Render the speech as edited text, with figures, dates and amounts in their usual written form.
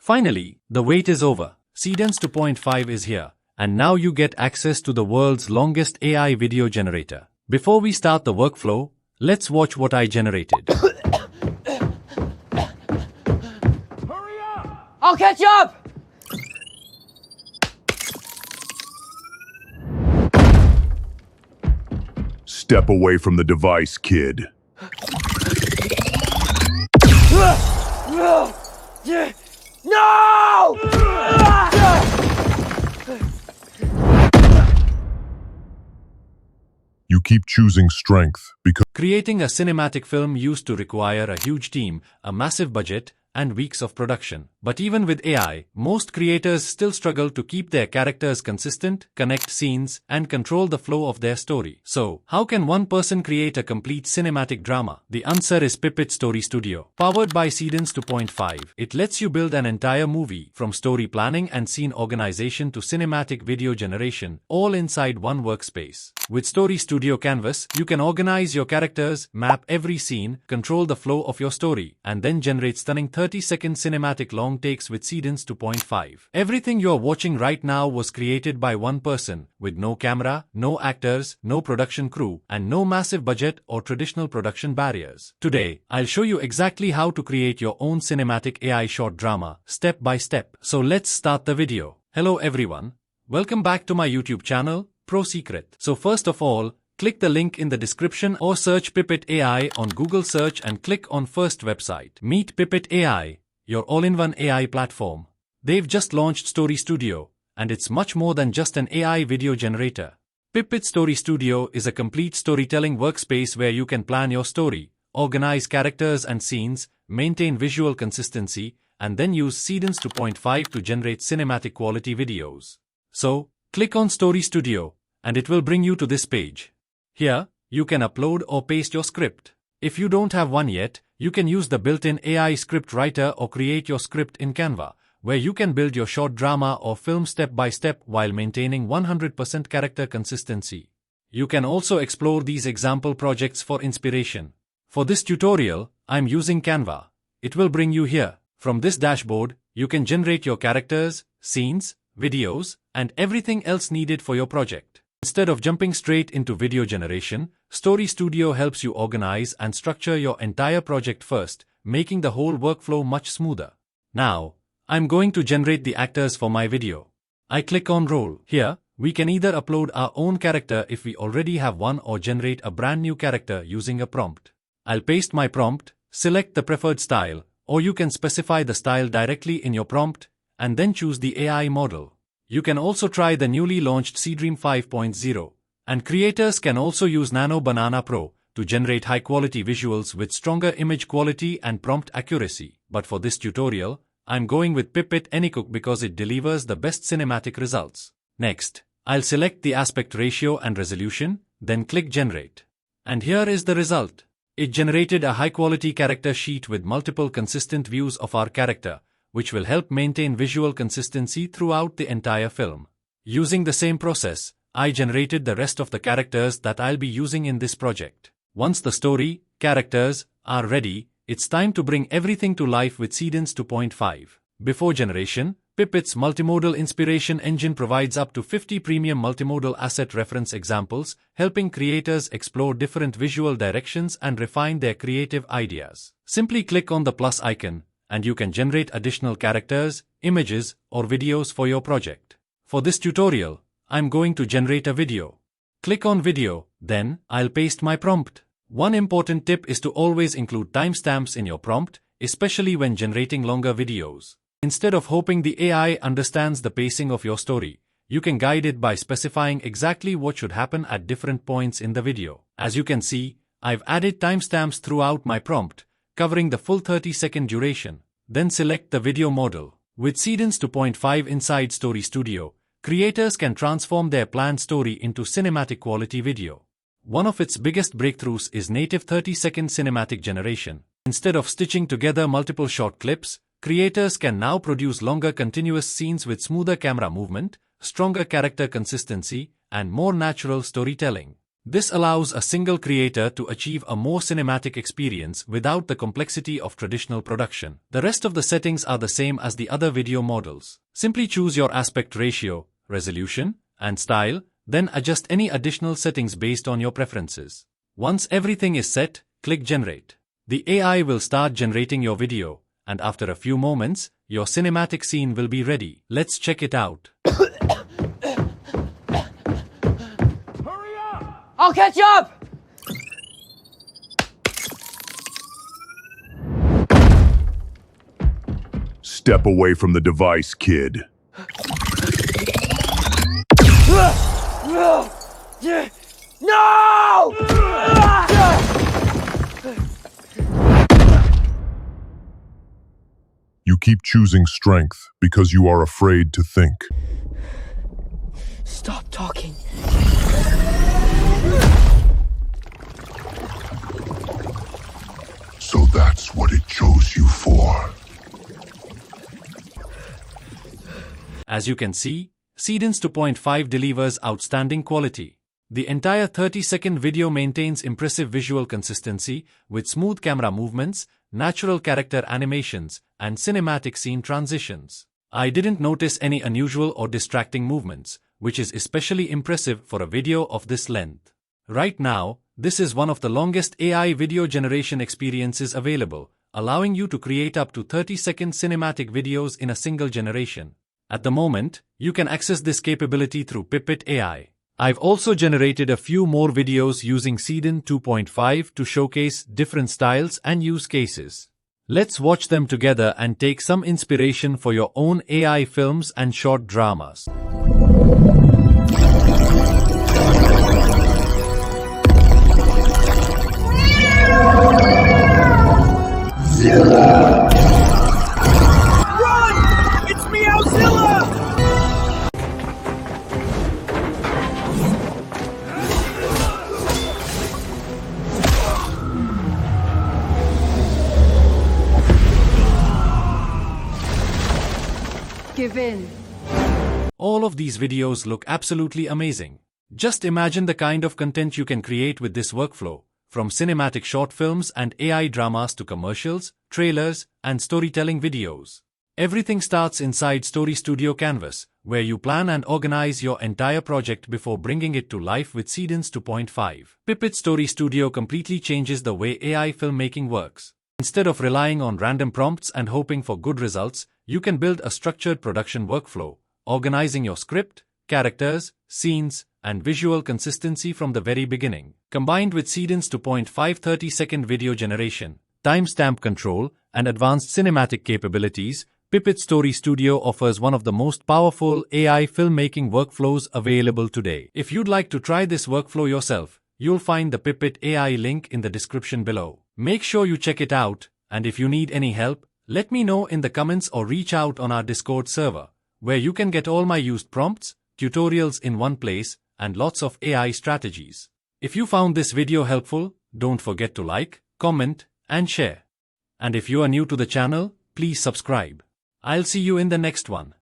Finally, the wait is over. Seedance 2.5 is here, and now you get access to the world's longest AI video generator. Before we start the workflow, let's watch what I generated. Hurry up! I'll catch up! Step away from the device, kid. No! You keep choosing strength because Creating a cinematic film used to require a huge team, a massive budget, and weeks of production. But even with AI, most creators still struggle to keep their characters consistent, connect scenes, and control the flow of their story. So, how can one person create a complete cinematic drama? The answer is Pippit Story Studio. Powered by Seedance 2.5, it lets you build an entire movie, from story planning and scene organization to cinematic video generation, all inside one workspace. With Story Studio Canvas, you can organize your characters, map every scene, control the flow of your story, and then generate stunning 30-second cinematic long takes with Seedance 2.5. Everything you're watching right now was created by one person, with no camera, no actors, no production crew, and no massive budget or traditional production barriers. Today, I'll show you exactly how to create your own cinematic AI short drama, step by step. So let's start the video. Hello everyone. Welcome back to my YouTube channel, Pro Secret. So first of all, click the link in the description or search Pipet AI on Google search and click on first website. Meet Pipet AI, your all-in-one AI platform. They've just launched Story Studio, and it's much more than just an AI video generator. Pipet Story Studio is a complete storytelling workspace where you can plan your story, organize characters and scenes, maintain visual consistency, and then use Seedance 2.5 to generate cinematic quality videos. So, click on Story Studio, and it will bring you to this page. Here, you can upload or paste your script. If you don't have one yet, you can use the built-in AI script writer or create your script in Canva, where you can build your short drama or film step by step while maintaining 100% character consistency. You can also explore these example projects for inspiration. For this tutorial, I'm using Canva. It will bring you here. From this dashboard, you can generate your characters, scenes, videos, and everything else needed for your project. Instead of jumping straight into video generation, Story Studio helps you organize and structure your entire project first, making the whole workflow much smoother. Now, I'm going to generate the actors for my video. I click on Roll. Here, we can either upload our own character if we already have one or generate a brand new character using a prompt. I'll paste my prompt, select the preferred style, or you can specify the style directly in your prompt, and then choose the AI model. You can also try the newly launched Generative 5.0, and creators can also use Nano Banana Pro to generate high-quality visuals with stronger image quality and prompt accuracy. But for this tutorial, I'm going with Pipit AI because it delivers the best cinematic results. Next, I'll select the aspect ratio and resolution, then click Generate. And here is the result. It generated a high-quality character sheet with multiple consistent views of our character, which will help maintain visual consistency throughout the entire film. Using the same process, I generated the rest of the characters that I'll be using in this project. Once the story, characters, are ready, it's time to bring everything to life with Seedance 2.5. Before generation, Pipit's multimodal inspiration engine provides up to 50 premium multimodal asset reference examples, helping creators explore different visual directions and refine their creative ideas. Simply click on the plus icon, and you can generate additional characters, images, or videos for your project. For this tutorial, I'm going to generate a video. Click on Video, then I'll paste my prompt. One important tip is to always include timestamps in your prompt, especially when generating longer videos. Instead of hoping the AI understands the pacing of your story, you can guide it by specifying exactly what should happen at different points in the video. As you can see, I've added timestamps throughout my prompt, covering the full 30-second duration. Then select the video model. With Seedance 2.5 inside Story Studio, creators can transform their planned story into cinematic quality video. One of its biggest breakthroughs is native 30-second cinematic generation. Instead of stitching together multiple short clips, creators can now produce longer continuous scenes with smoother camera movement, stronger character consistency, and more natural storytelling. This allows a single creator to achieve a more cinematic experience without the complexity of traditional production. The rest of the settings are the same as the other video models. Simply choose your aspect ratio, resolution, and style, then adjust any additional settings based on your preferences. Once everything is set, click Generate. The AI will start generating your video, and after a few moments, your cinematic scene will be ready. Let's check it out. I'll catch up! Step away from the device, kid. No! You keep choosing strength because you are afraid to think. Stop talking. So that's what it chose you for. As you can see, Seedance 2.5 delivers outstanding quality. The entire 30-second video maintains impressive visual consistency with smooth camera movements, natural character animations, and cinematic scene transitions. I didn't notice any unusual or distracting movements, which is especially impressive for a video of this length. Right now, this is one of the longest AI video generation experiences available, allowing you to create up to 30-second cinematic videos in a single generation. At the moment, you can access this capability through Pipit AI. I've also generated a few more videos using Seedance 2.5 to showcase different styles and use cases. Let's watch them together and take some inspiration for your own AI films and short dramas. Run! It's Meowzilla! Give in. All of these videos look absolutely amazing. Just imagine the kind of content you can create with this workflow, from cinematic short films and AI dramas to commercials, trailers, and storytelling videos. Everything starts inside Story Studio Canvas, where you plan and organize your entire project before bringing it to life with Seedance 2.5. Pipit Story Studio completely changes the way AI filmmaking works. Instead of relying on random prompts and hoping for good results, you can build a structured production workflow, organizing your script, characters, scenes, and visual consistency from the very beginning. Combined with Seedance 2.5 30-second video generation, timestamp control, and advanced cinematic capabilities, Pipit Story Studio offers one of the most powerful AI filmmaking workflows available today. If you'd like to try this workflow yourself, you'll find the Pipit AI link in the description below. Make sure you check it out, and if you need any help, let me know in the comments or reach out on our Discord server, where you can get all my used prompts, tutorials in one place, and lots of AI strategies. If you found this video helpful, don't forget to like, comment, and share. And if you are new to the channel, please subscribe. I'll see you in the next one.